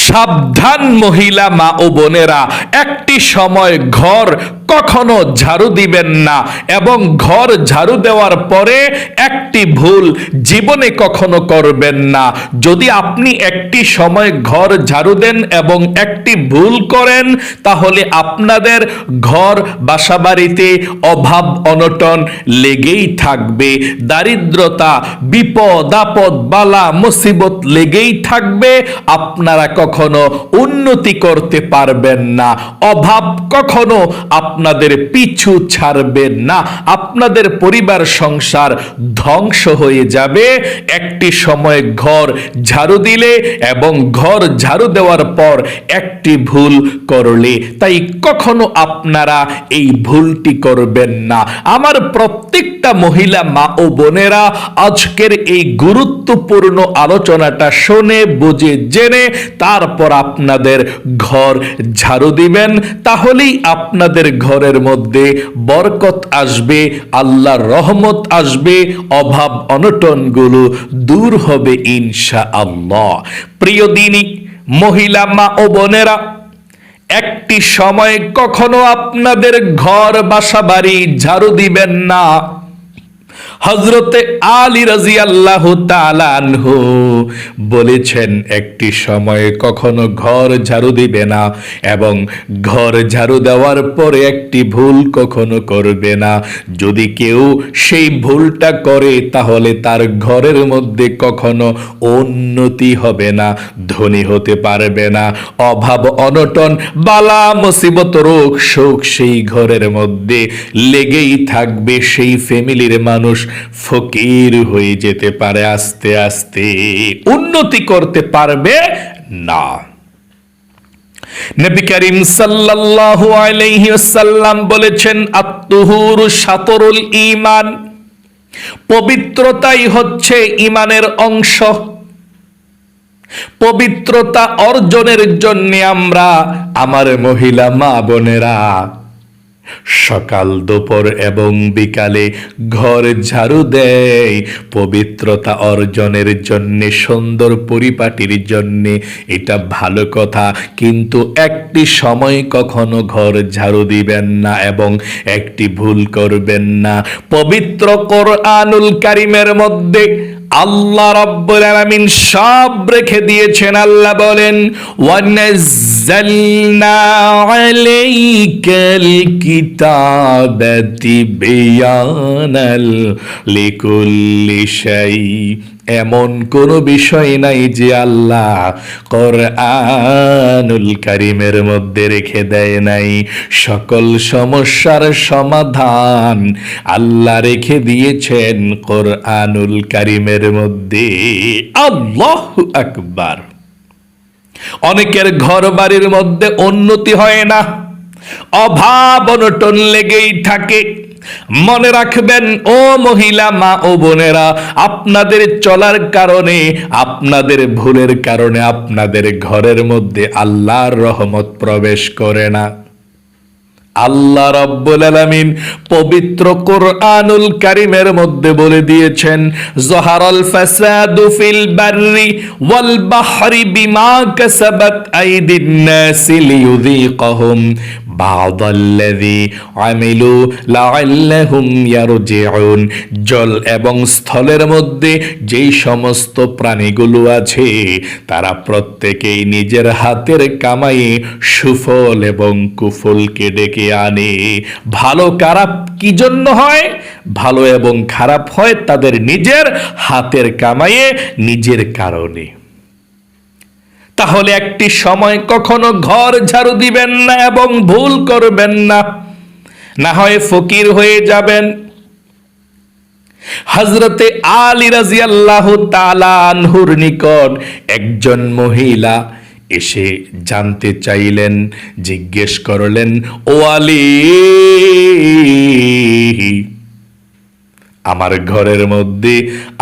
সাবধান মহিলা মা ও বোনেরা, একটি সময় ঘর কখনো ঝাড়ু দিবেন না এবং ঘর ঝাড়ু দেওয়ার পরে একটি ভুল জীবনে কখনো করবেন না। যদি আপনি একটি সময় ঘর ঝাড়ু দেন এবং একটি ভুল করেন, তাহলে আপনাদের ঘর বাসাবাড়িতে অভাব অনটন লেগেই থাকবে, দারিদ্রতা বিপদ আপদ বালা মুসিবত লেগেই থাকবে। আপনারা কখনো উন্নতি করতে পারবেন না, অভাব কখনো আপনাদের পিছু ছাড়বে না, আপনাদের পরিবার সংসার ধ্বংস হয়ে যাবে একটি সময় ঘর ঝাড়ু দিলে এবং ঘর ঝাড়ু দেওয়ার পর একটি ভুল করলে। তাই কখনো আপনারা এই ভুলটি করবেন না। আমার প্রত্যেকটা মহিলা মা ও বোনেরা, আজকের এই গুরুত্বপূর্ণ আলোচনাটা শুনে বুঝে জেনে তারপর আপনাদের ঘর ঝাড়ু দিবেন, তাহলেই আপনাদের ঘরের মধ্যে বরকত আসবে, আল্লাহর রহমত আসবে, অভাব অনটনগুলো দূর হবে ইনশাআল্লাহ। প্রিয় দিনী মহিলা মা ও বোনেরা, একটি সময় কখনো আপনাদের ঘর বাসা বাড়ি ঝাড়ু দিবেন না। হযরতে আলী রাদিয়াল্লাহু তাআলা আনহু বলেছেন, একটি সময়ে কখনো ঘর ঝাড়ু দিবে না এবং ঘর ঝাড়ু দেওয়ার পরে একটি ভুল কখনো করবে না। যদি কেউ সেই ভুলটা করে, তাহলে তার ঘরের মধ্যে কখনো উন্নতি হবে না, ধনী হতে পারবে না, অভাব অনটন বালা মুসিবত রোগ শোক সেই ঘরের মধ্যে লেগেই থাকবে। সেই ফ্যামিলির মানুষ ফকির হয়ে যেতে পারে, আস্তে আস্তে উন্নতি করতে পারবে না। নবী করিম সাল্লাল্লাহু আলাইহি ওয়াসাল্লাম বলেছেন, আত-তুহুরু শাতরুল ঈমান, পবিত্রতাই হচ্ছে ঈমানের অংশ। পবিত্রতা অর্জনের জন্য আমরা, আমার মহিলা মা বোনেরা, সকাল দুপুর এবং বিকালে ঘর ঝাড়ু দেয় পবিত্রতা অর্জনের জন্য, সুন্দর পরিপাটির জন্য। এটা ভালো কথা, কিন্তু একটি সময় কখনো ঘর ঝাড়ু দিবেন না এবং একটি ভুল করবেন না। পবিত্র কোরআনুল কারীমের মধ্যে আল্লাহ রাব্বুল আলামিন সব রেখে দিয়েছেন। আল্লাহ বলেন, ওয়ানাজ্জালনা আলাইকাল কিতাবা তিবয়ানাল লিকুল্লি শাই। এমন কোন বিষয় নাই যে আল্লাহ কোরআনুল কারীমের মধ্যে রেখে দেয় নাই। সকল সমস্যার সমাধান আল্লাহ রেখে দিয়েছেন কোরআনুল কারীমের মধ্যে। আল্লাহু আকবার। অনেকের ঘর বাড়ির মধ্যে উন্নতি হয় না, অভাব অনটন লেগেই থাকে। মনে রাখবেন ও মহিলা মা ও বোনেরা, আপনাদের চলার কারণে, আপনাদের ভুলের কারণে আপনাদের ঘরের মধ্যে আল্লাহর রহমত প্রবেশ করে না। আল্লাহ রাব্বুল আলামিন পবিত্র কোরআনুল কারীমের মধ্যে বলে দিয়েছেন, যহারাল ফাসাদু ফিল বাররি ওয়াল বাহরি বিমা কাসাবাত আইদিন নাসি লিয়ুযীকাহুম বা'দাল্লাযী আমিলু লাআল্লাহুম ইয়ারজিউন। জল এবং স্থলের মধ্যে যেই সমস্ত প্রাণীগুলো আছে, তারা প্রত্যেকেই নিজের হাতের কামাইয়ে সুফল এবং কুফলকে ডেকে আনে। ভালো খারাপ কি জন্য হয়? ভালো এবং খারাপ হয় তাদের নিজের হাতের কামাইয়ে, নিজের কারণে। তাহলে একটি সময় কখনো ঘর ঝাড়ু দিবেন না এবং ভুল করবেন না, না হয় ফকির হয়ে যাবেন। হযরতে আলী রাদিয়াল্লাহু তাআলা আনহুর নিকট একজন মহিলা এসে জানতে চাইলেন, জিজ্ঞেস করলেন, ও আলী, আমার ঘরের মধ্যে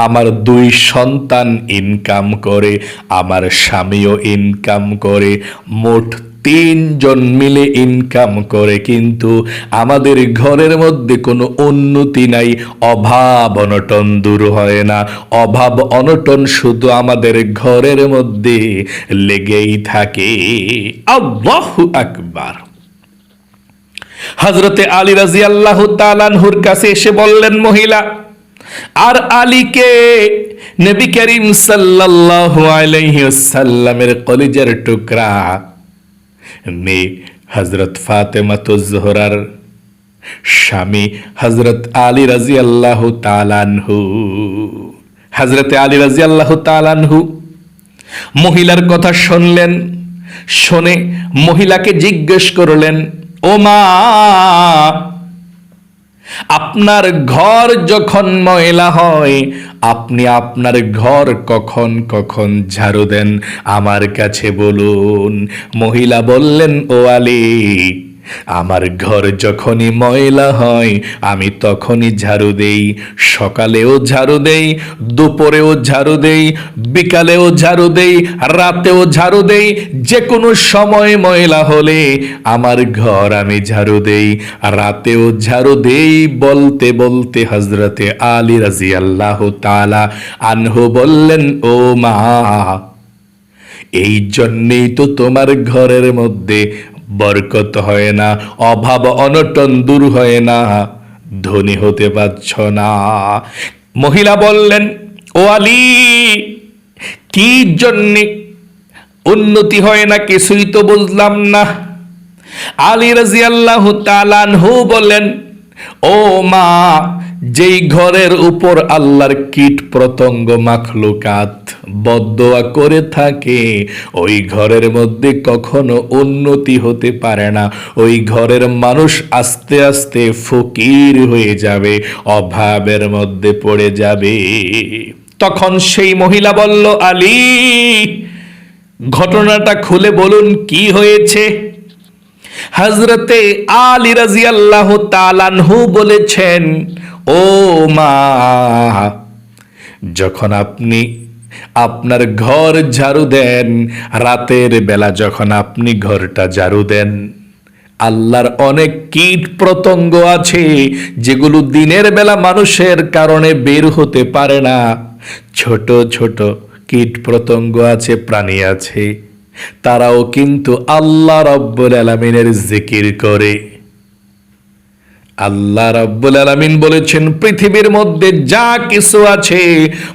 আমার 2 সন্তান ইনকাম করে, আমার স্বামীও ইনকাম করে, মোট 3 জন মিলে ইনকাম করে, কিন্তু আমাদের ঘরের মধ্যে কোনো উন্নতি নাই, অভাব অনটন দূর হয় না, অভাব অনটন শুধু আমাদের ঘরের মধ্যে লেগেই থাকে। আল্লাহু আকবার। হযরতে আলী রাদিয়াল্লাহু তাআলা আনহুর কাছে এসে বললেন মহিলা, আর আলীকে নবী করিম সাল্লাল্লাহু আলাইহি ওয়াসাল্লামের কলিজার টুকরা মেয়ে হযরত ফাতেমাতুজ জোহরার স্বামী হযরত আলী রাদিয়াল্লাহু তাআলা আনহু। হযরতে আলী রাদিয়াল্লাহু তাআলা আনহু মহিলার কথা শুনলেন, শুনে মহিলাকে জিজ্ঞেস করলেন, ও মা, আপনার ঘর যখন ময়লা হয় আপনি আপনার ঘর কখন কখন ঝাড়ু দেন আমার কাছে বলুন। মহিলা বললেন, ও আলী, আমার ঘর যখনই ময়লা হয় আমি তখনই ঝাড়ু দেই, সকালেও ঝাড়ু দেই, দুপুরেও ঝাড়ু দেই, বিকালেও ঝাড়ু দেই, রাতেও ঝাড়ু দেই, যে কোনো সময় ময়লা হলে আমার ঘর আমি ঝাড়ু দেই, রাতেও ঝাড়ু দেই। বলতে বলতে হযরতে আলী রাদিয়াল্লাহু তাআলা আনহু বললেন, ও মা, এই জন্যই তো তোমার ঘরের মধ্যে বরকত হয় না, অভাব অনটন দূর হয় না, ধনী হতে পারছ না। মহিলা বললেন, ও আলী, কি জন্যে উন্নতি হয় না কিছুই তো বুঝলাম না। আলী রাদিয়াল্লাহু তাআলা আনহু বলেন, ও মা, যেই ঘরের উপর আল্লাহর কীট পতঙ্গ মাখলুকাত বদদোয়া করে থাকে ওই ঘরের মধ্যে কখনো উন্নতি হতে পারে না, ওই ঘরের মানুষ আস্তে আস্তে ফকির হয়ে যাবে, অভাবের মধ্যে পড়ে যাবে। তখন সেই মহিলা বলল, আলী, ঘটনাটা খুলে বলুন, কি হয়েছে? হযরতে আলী রাদিয়াল্লাহু তাআলা আনহু বলেছেন, ও মা, যখন আপনি আপনার ঘর ঝাড়ু দেন, রাতের বেলা যখন আপনি ঘরটা ঝাড়ু দেন, আল্লাহর অনেক কীট পতঙ্গ আছে যেগুলো দিনের বেলা মানুষের কারণে বের হতে পারে না। ছোট ছোট কীট পতঙ্গ আছে, প্রাণী আছে, তারাও কিন্তু আল্লাহ রাব্বুল আলামিনের জিকির করে। আল্লাহ রাব্বুল আলামিন বলেছেন, পৃথিবীর মধ্যে যা কিছু আছে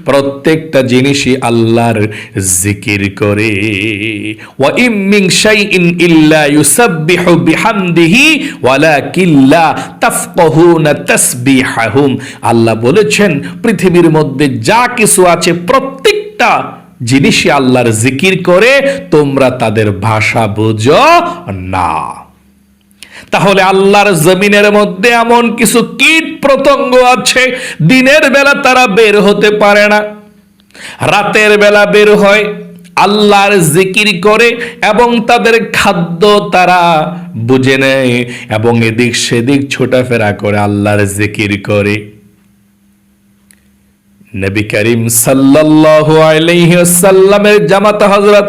প্রত্যেকটা জিনিসই আল্লাহর জিকির করে। ওয়া ইম মিন শাইইন ইল্লা ইউসাব্বিহু বিহামদিহি ওয়ালাকিন লা তাফকাহুনা তাসবিহাহুম। আল্লাহ বলেছেন, পৃথিবীর মধ্যে যা কিছু আছে প্রত্যেকটা জিনিসই আল্লাহর জিকির করে, তোমরা তাদের ভাষা বুঝো না। তাহলে আল্লাহর জমিনের মধ্যে এমন কিছু কীট পতঙ্গ আছে, দিনের বেলা তারা বের হতে পারে না, রাতের বেলা বের হয়, আল্লাহর জিকির করে এবং তাদের খাদ্য তারা বুঝে নেয় এবং এদিক সেদিক ছোটাফেরা করে আল্লাহর জিকির করে। নবী করিম সাল্লাল্লাহু আলাইহি ওয়াসাল্লামের জামাতা হযরত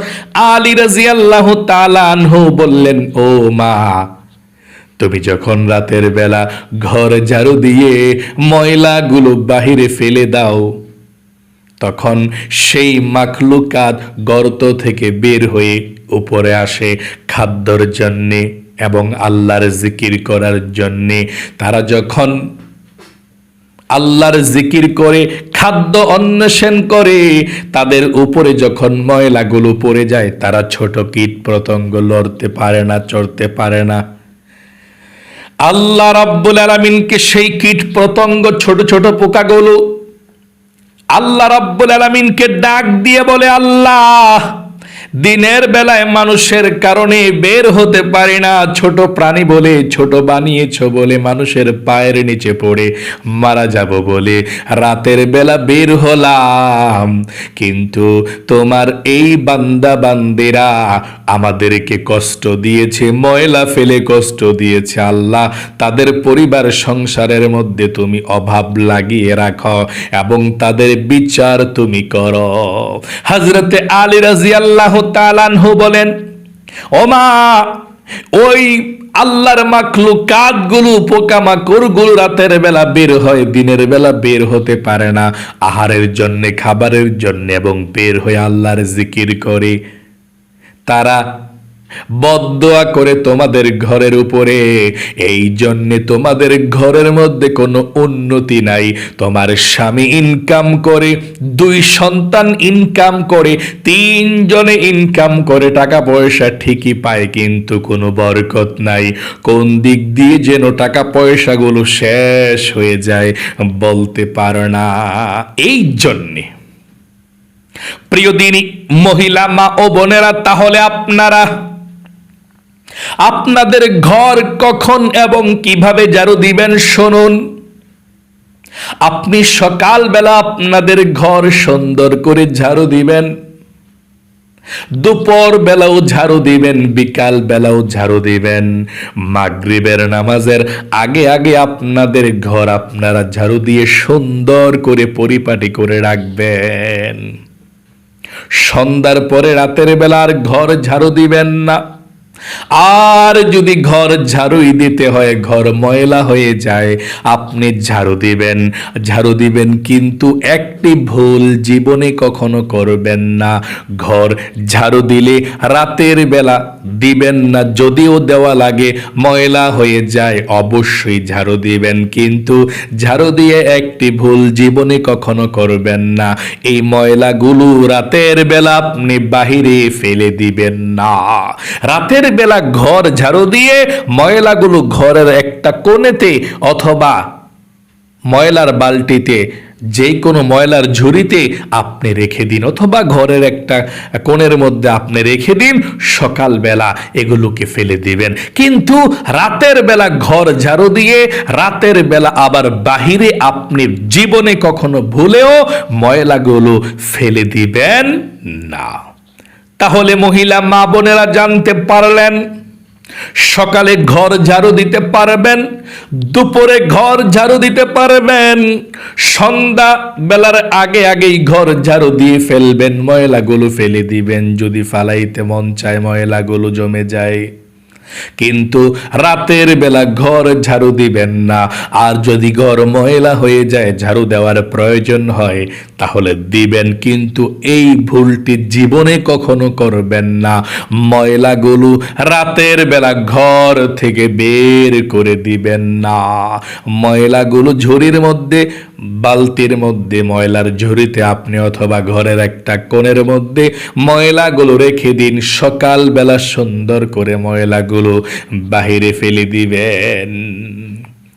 আলী রাদিয়াল্লাহু তাআলা আনহু বললেন, ও মা, তুমি যখন রাতের বেলা ঘর ঝাড়ু দিয়ে ময়লাগুলো বাহিরে ফেলে দাও, তখন সেই মাখলুকাত গর্ত থেকে বের হয়ে উপরে আসে খাদ্যর জন্যে এবং আল্লাহর জিকির করার জন্যে। তারা যখন আল্লাহর জিকির করে খাদ্য অন্বেষণ করে, তাদের উপরে যখন ময়লাগুলো পড়ে যায়, তারা ছোট কীট পতঙ্গ লড়তে পারে না, চড়তে পারে না। আল্লাহ রাব্বুল আলামিনকে সেই কীট পতঙ্গ ছোট ছোট পোকাগুলো আল্লাহ রাব্বুল আলামিনকে ডাক দিয়ে বলে, আল্লাহ, দিনের বেলায় মানুষের কারণে বের হতে পারি না, ছোট প্রাণী বলে ছোট বানিয়েছ বলে মানুষের পায়ের নিচে পড়ে মারা যাব বলে রাতের বেলা বের হলাম, কিন্তু তোমার এই বান্দা বান্দিরা আমাদেরকে কষ্ট দিয়েছে, ময়লা ফেলে কষ্ট দিয়েছে। আল্লাহ, তাদের পরিবার সংসারের মধ্যে তুমি অভাব লাগিয়ে রাখো এবং তাদের বিচার তুমি করো। হযরতে আলী রাদিয়াল্লাহু তাআলা আনহু বলেন, ওমা, ওই আল্লাহর মাখলুকাত গুলো, পোকামাকড় গুলো রাতের বেলা বের হয়, দিনের বেলা বের হতে পারে না আহারের জন্য, খাবারের জন্য, এবং বের হয়ে আল্লাহর জিকির করে। তারা বদদোয়া করে তোমাদের ঘরের উপরে, এই জন্যে তোমাদের ঘরের মধ্যে কোনো উন্নতি নাই। তোমার স্বামী ইনকাম করে, 2 সন্তান ইনকাম করে, 3 জনে ইনকাম করে, টাকা পয়সা ঠিকই পায়, কিন্তু কোনো বরকত নাই। কোন দিক দিয়ে যেন টাকা পয়সাগুলো শেষ হয়ে যায় বলতে পারো না। এই জন্যে প্রিয় দিনী মহিলা মা ও বোনেরা, তাহলে আপনাদের ঘর কখন এবং কিভাবে ঝাড়ু দিবেন শুনুন। আপনি সকালবেলা আপনাদের ঘর সুন্দর করে ঝাড়ু দিবেন, দুপুর বেলাও ঝাড়ু দিবেন, বিকাল বেলাও ঝাড়ু দিবেন, মাগরিবের নামাজের আগে আগে আপনাদের ঘর আপনারা ঝাড়ু দিয়ে সুন্দর করে পরিপাটি করে রাখবেন। সন্ধ্যার পরে রাতের বেলা আর ঘর ঝাড়ু দিবেন না। আর যদি ঘর ঝাড়ুই দিতে হয়, ঘর ময়লা হয়ে যায়, আপনি ঝাড়ু দিবেন, কিন্তু একটি ভুল জীবনে কখনো করবেন না। ঘর ঝাড়ু দিলে রাতের বেলা দিবেন না, যদিও দেওয়া লাগে, ময়লা হয়ে যায়, অবশ্যই ঝাড়ু দিবেন, কিন্তু ঝাড়ু দিয়ে একটি ভুল জীবনে কখনো করবেন না। এই ময়লাগুলো রাতের বেলা আপনি বাহিরে ফেলে দিবেন না। রাতের বেলা ঘর ঝাড়ু দিয়ে ময়লাগুলো ঘরের একটা কোণেতে অথবা ময়লার বালতিতে, যে কোনো ময়লার ঝুড়িতে আপনি রেখে দিন, অথবা ঘরের একটা কোণের মধ্যে আপনি রেখে দিন। সকালবেলা এগুলোকে ফেলে দিবেন, কিন্তু রাতের বেলা ঘর ঝাড়ু দিয়ে রাতের বেলা আবার বাহিরে আপনি জীবনে কখনো ভুলেও ময়লাগুলো ফেলে দিবেন না। তাহলে মহিলা মা বোনেরা জানতে পারলেন, সকালে ঘর ঝাড়ু দিতে পারবেন, দুপুরে ঘর ঝাড়ু দিতে পারবেন, সন্ধ্যা বেলার আগে আগেই ঘর ঝাড়ু দিয়ে ফেলবেন, ময়লাগুলো ফেলে দিবেন। যদি ফালাইতে মন চায় ময়লাগুলো জমে যায়, কিন্তু রাতের বেলা ঘর ঝাড়ু দিবেন না। আর যদি ঘর ময়লা হয়ে যায়, ঝাড়ু দেওয়ার প্রয়োজন হয়, তাহলে দিবেন, কিন্তু এই ভুলটি জীবনে কখনো করবেন না। ময়লাগুলো রাতের বেলা ঘর থেকে বের করে দিবেন না। ময়লাগুলো ঝুড়ির মধ্যে, বালতির মধ্যে, ময়লার ঝুড়িতে আপনি অথবা ঘরের একটা কোণের মধ্যে ময়লাগুলো রেখে দিন। সকালবেলা সুন্দর করে ময়লাগুলো বাহিরে ফেলে দিবেন।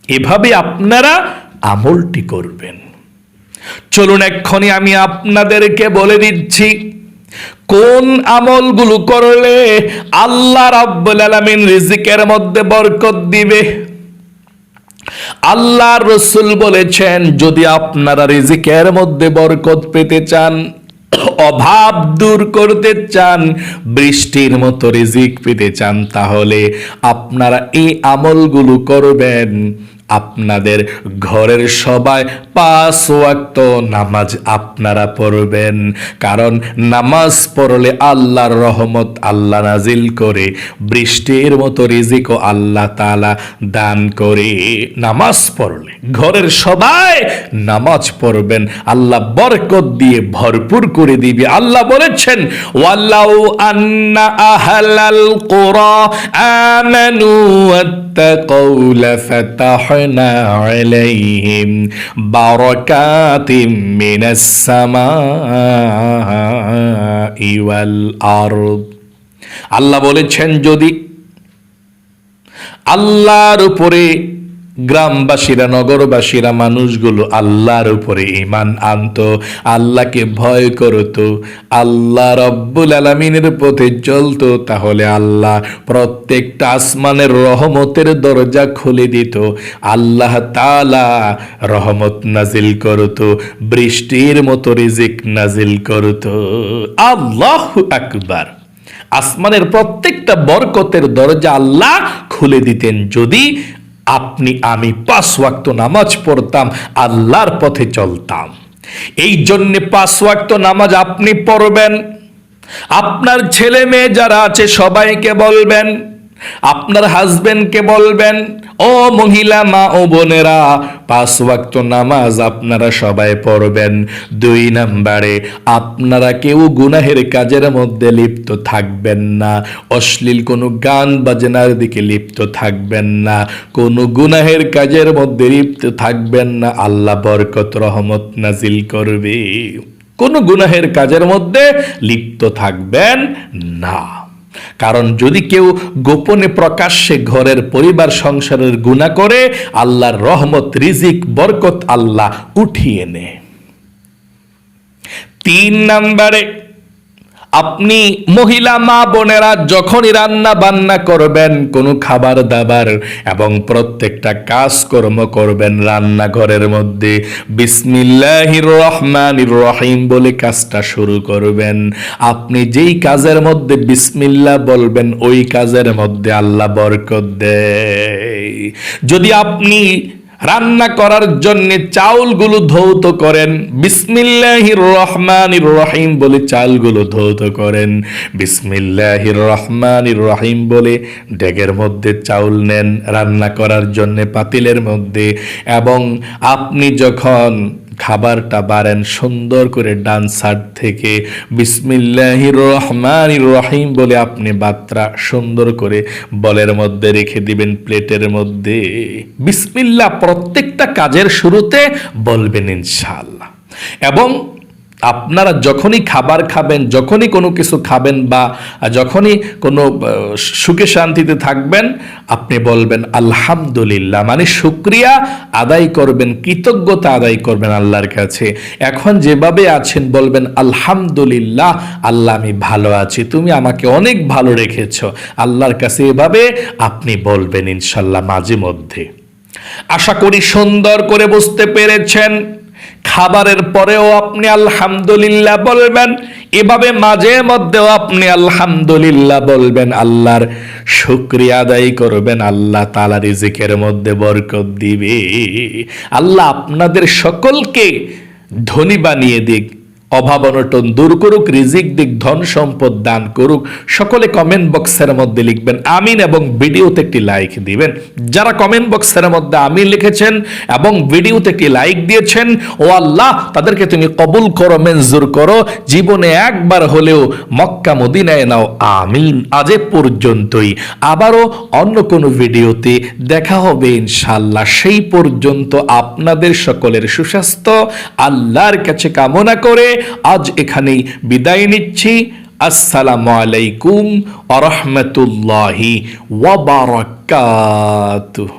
এভাবে আপনারা আমলটি করবেন। চলুন এক্ষুনি আমি আপনাদেরকে বলে দিচ্ছি কোন আমলগুলো করলে আল্লাহ রাব্বুল আলামিন রিজিকের মধ্যে বরকত দিবে। আল্লাহর রাসূল বলেছেন, যদি আপনারা রিজিকের মধ্যে বরকত পেতে চান, অভাব দূর করতে চান, বৃষ্টির মতো রিজিক পেতে চান, তাহলে আপনারা এই আমলগুলো করবেন। আপনাদের ঘরের সবাই 5 ওয়াক্ত নামাজ আপনারা পড়বেন, কারণ নামাজ পড়লে আল্লাহর রহমত আল্লাহ নাজিল করে, বৃষ্টির মতো রিজিকও আল্লাহ তাআলা দান করে। নামাজ পড়লে ঘরের সবাই নামাজ পড়বেন, আল্লাহ বরকত দিয়ে ভরপুর করে দিবে। আল্লাহ বলেছেন, ওয়ালাউ আন্না আহলাল কুরা আমানু ওয়াত্তাকাউ লাফাতাহনা আলাইহিম বারাকাতিম মিনাস সামাই ওয়াল আরদ। আল্লাহ বলেছেন, যদি আল্লাহর উপরে গ্রামবাসীরা, নগরবাসীরা, মানুষগুলো আল্লাহর উপরে ঈমান আনতো, আল্লাহকে ভয় করত, আল্লাহ রব্বুল আলামিনের পথে চলতো, তাহলে আল্লাহ প্রত্যেকটা আসমানের রহমতের দরজা খুলে দিত। আল্লাহ তাআলা রহমত নাজিল করত, বৃষ্টির মতো রিজিক নাজিল করত। আল্লাহু আকবার। আসমানের প্রত্যেকটা বরকতের দরজা আল্লাহ খুলে দিতেন যদি আপনি আমি 5 ওয়াক্ত নামাজ পড়তাম, আল্লাহর পথে চলতাম। এই জন্য 5 ওয়াক্ত নামাজ আপনি পড়বেন, আপনার ছেলে মেয়ে যারা আছে সবাইকে বলবেন, আপনার হাজবেন্ডকে বলবেন, ও মহিলা মা ও বোনেরা 5 ওয়াক্ত নামাজ আপনারা সবাই পড়বেন। 2 নম্বরে আপনারা কেউ গুনাহের কাজের মধ্যে লিপ্ত থাকবেন না, অশ্লীল কোনো গান বাজনার দিকে লিপ্ত থাকবেন না, কোনো গুনাহের কাজের মধ্যে লিপ্ত থাকবেন না, আল্লাহ বরকত রহমত নাজিল করবে। কোনো গুনাহের কাজের মধ্যে লিপ্ত থাকবেন না। কারণ যদি কেউ গোপনে প্রকাশ্যে ঘরের পরিবার সংসারের গুনাহ করে, আল্লাহর রহমত রিজিক বরকত আল্লাহ উঠিয়ে নেয়। 3 নম্বরে আপনি মহিলা মা বোনেরা যখনই রান্না বান্না করবেন, কোনো খাবার দাবার এবং প্রত্যেকটা কাজকর্ম করবেন, রান্নাঘরের মধ্যে বিসমিল্লাহির রহমানির রহিম বলে কাজটা শুরু করবেন। আপনি যেই কাজের মধ্যে বিসমিল্লাহ বলবেন, ওই কাজের মধ্যে আল্লাহ বরকত দেয়। যদি আপনি রান্না করার জন্য চাউলগুলো ধৌত করেন, বিসমিল্লাহির রহমানির রহিম বলে চাউলগুলো ধৌত করেন, বিসমিল্লাহির রহমানির রহিম বলে ডেগের মধ্যে চাউল নেন রান্না করার জন্য পাতিলের মধ্যে, এবং আপনি যখন খাবারটা বাড়েন সুন্দর করে ডান সাইড থেকে বিসমিল্লাহির রহমানির রহিম বলে আপনি বাতরা সুন্দর করে বলের মধ্যে রেখে দিবেন, প্লেটের মধ্যে। বিসমিল্লাহ প্রত্যেকটা কাজের শুরুতে বলবেন ইনশাআল্লাহ। এবং আপনারা যখনই খাবার খাবেন, যখনই কোনো কিছু খাবেন বা যখনই কোনো সুখে শান্তিতে থাকবেন, আপনি বলবেন আলহামদুলিল্লাহ, মানে শুকরিয়া আদায় করবেন, কৃতজ্ঞতা আদায় করবেন আল্লাহর কাছে। এখন যেভাবে আছেন বলবেন আলহামদুলিল্লাহ, আল্লাহ আমি ভালো আছি, তুমি আমাকে অনেক ভালো রেখেছো, আল্লাহর কাছে এভাবে আপনি বলবেন ইনশাল্লাহ মাঝে মধ্যে। আশা করি সুন্দর করে বুঝতে পেরেছেন। খাবারের পরেও আপনি আলহামদুলিল্লাহ বলবেন, এভাবে মাঝে মধ্যেও আপনি আলহামদুলিল্লাহ বলবেন, আল্লাহর শুকরিয়া আদায় করবেন, আল্লাহ তাআলা রিজিকের মধ্যে বরকত দিবে। আল্লাহ আপনাদের সকলকে ধনী বানিয়ে দিক, অভাব অনটন দূর করুক, রিজিক দিক, ধন সম্পদ দান করুক। সকলে কমেন্ট বক্সের মধ্যে লিখবেন আমিন এবং ভিডিওতে একটি লাইক দিবেন। যারা কমেন্ট বক্সের মধ্যে আমিন লিখেছেন এবং ভিডিওতে একটি লাইক দিয়েছেন, ও আল্লাহ তাদেরকে তুমি কবুল করো, মঞ্জুর করো, জীবনে একবার হলেও মক্কা মদিনায় নাও, আমিন। আজ এ পর্যন্তই, আবারও অন্য কোনো ভিডিওতে দেখা হবে ইনশাআল্লাহ। সেই পর্যন্ত আপনাদের সকলের সুস্বাস্থ্য আল্লাহর কাছে কামনা করে আজ এখানেই বিদায় নিচ্ছি। আসসালামু আলাইকুম ওয়া রাহমাতুল্লাহি ওয়া বারাকাতুহু।